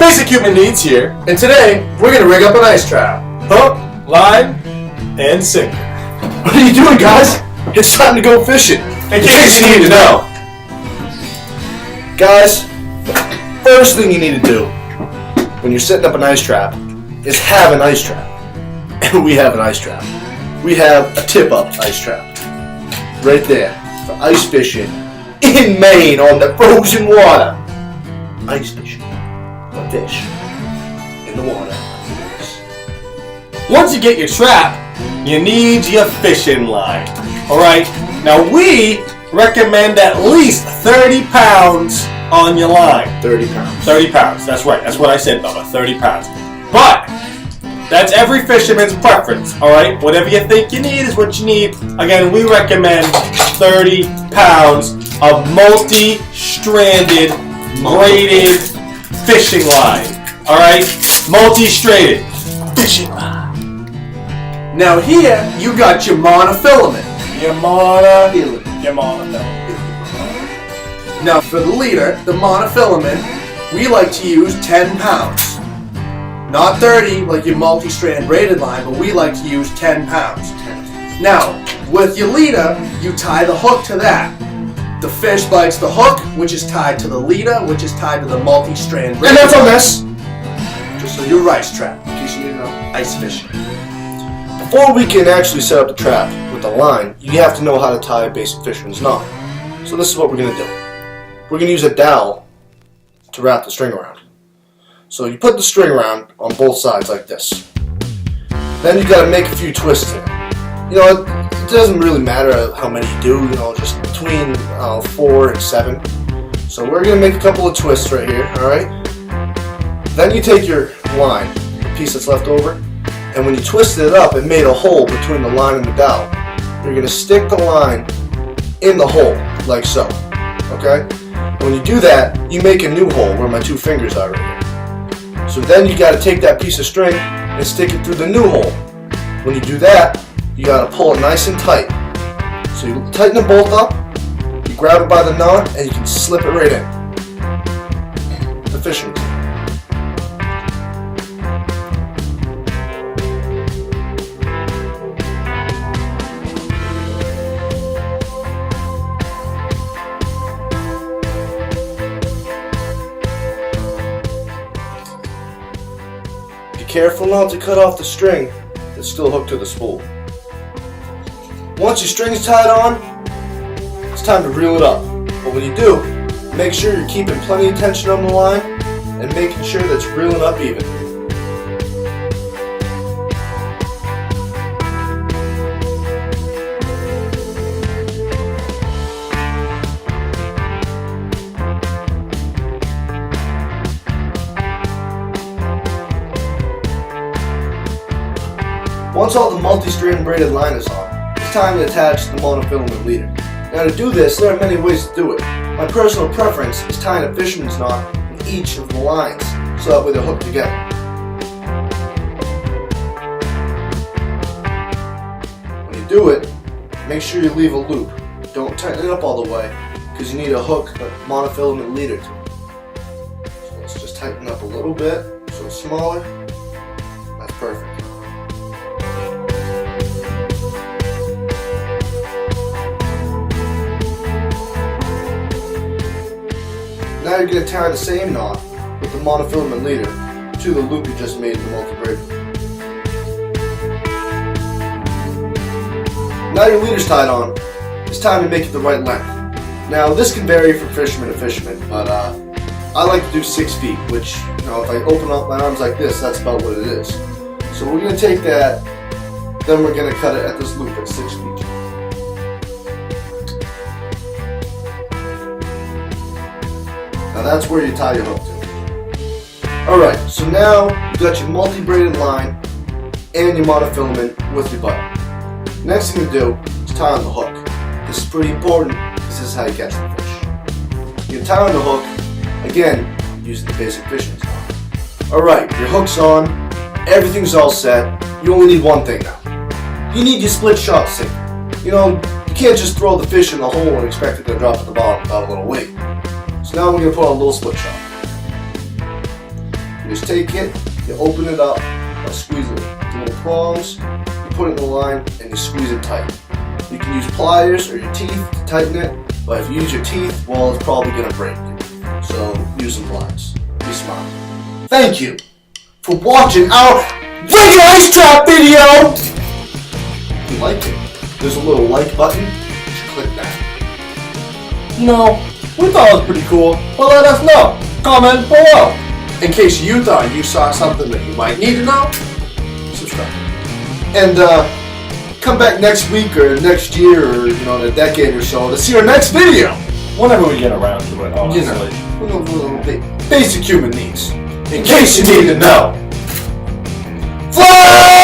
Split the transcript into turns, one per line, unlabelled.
Basic human needs here, and today we're gonna rig up an ice trap. Hook, line, and sinker.
What are you doing, guys? It's time to go fishing.
In case you need to know.
Guys, the first thing you need to do when you're setting up an ice trap is have an ice trap. And we have an ice trap. We have a tip-up ice trap. Right there. For ice fishing in Maine on the frozen water. Ice fishing. A fish. In the water.
Once you get your trap, you need your fishing line. Alright, now we recommend at least 30 pounds on your line.
30 pounds.
30 pounds, that's right, that's what I said, Bubba, 30 pounds. But, that's every fisherman's preference, alright? Whatever you think you need is what you need. Again, we recommend 30 pounds of multi-stranded, braided fishing line. Alright? Multi-stranded fishing line. Now here, you got your monofilament. Your monofilament. Now for the leader, the monofilament, we like to use 10 pounds. Not 30 like your multi-strand braided line, but we like to use 10 pounds. Now, with your leader, you tie the hook to that. The fish bites the hook, which is tied to the leader, which is tied to the multi-strand braided
And that's
line.
on this.
Just so your ice trap, in case you need to know, ice fishing.
Before we can actually set up the trap with the line, you have to know how to tie a basic fisherman's knot. So this is what we're going to do. We're going to use a dowel to wrap the string around. So you put the string around on both sides like this. Then you got to make a few twists here. You know, it doesn't really matter how many you do, you know, just between 4 and 7. So we're going to make a couple of twists right here, alright? Then you take your line, the piece that's left over, and when you twisted it up, it made a hole between the line and the dowel. You're going to stick the line in the hole, like so. Okay? And when you do that, you make a new hole where my 2 fingers are right here. So then you got to take that piece of string and stick it through the new hole. When you do that, you got to pull it nice and tight. So you tighten the bolt up, you grab it by the knot, and you can slip it right in. The fishing tool. Be careful not to cut off the string that's still hooked to the spool. Once your string's tied on, it's time to reel it up. But when you do, make sure you're keeping plenty of tension on the line and making sure that it's reeling up even. Once all the multi-strand braided line is on, it's time to attach the monofilament leader. Now to do this, there are many ways to do it. My personal preference is tying a fisherman's knot in each of the lines, so that way they're hooked together. When you do it, make sure you leave a loop. Don't tighten it up all the way, because you need to hook the monofilament leader to it. So let's just tighten up a little bit, so it's smaller. That's perfect. Now you're going to tie the same knot with the monofilament leader to the loop you just made in the multi-braid. Now your leader's tied on, it's time to make it the right length. Now this can vary from fisherman to fisherman, but I like to do 6 feet, which, you know, if I open up my arms like this, that's about what it is. So we're going to take that, then we're going to cut it at this loop at 6 feet. Now that's where you tie your hook to. Alright, so now you got your multi-braided line and your monofilament with your butt. Next thing to do is tie on the hook. This is pretty important. This is how you catch the fish. You tie on the hook, again, using the basic fishing knot. Alright, your hook's on, everything's all set. You only need one thing now. You need your split shot sinker. You know, you can't just throw the fish in the hole and expect it to drop at the bottom without a little weight. So now we're going to put on a little split shot. just take it, you open it up, squeeze it, the little prongs, you put it in the line, and you squeeze it tight. You can use pliers or your teeth to tighten it, but if you use your teeth, well, it's probably going to break. So use some pliers. Be smart. Thank you for watching our regular ice trap video! If you liked it, there's a little like button. You should click that. We thought it was pretty cool, but let us know. Comment below. In case you thought you saw something that you might need to know, subscribe. And come back next week or next year or in a decade or so to see our next video.
Whenever we get around to it, honestly.
Basic human needs. In case you need to know. Fly!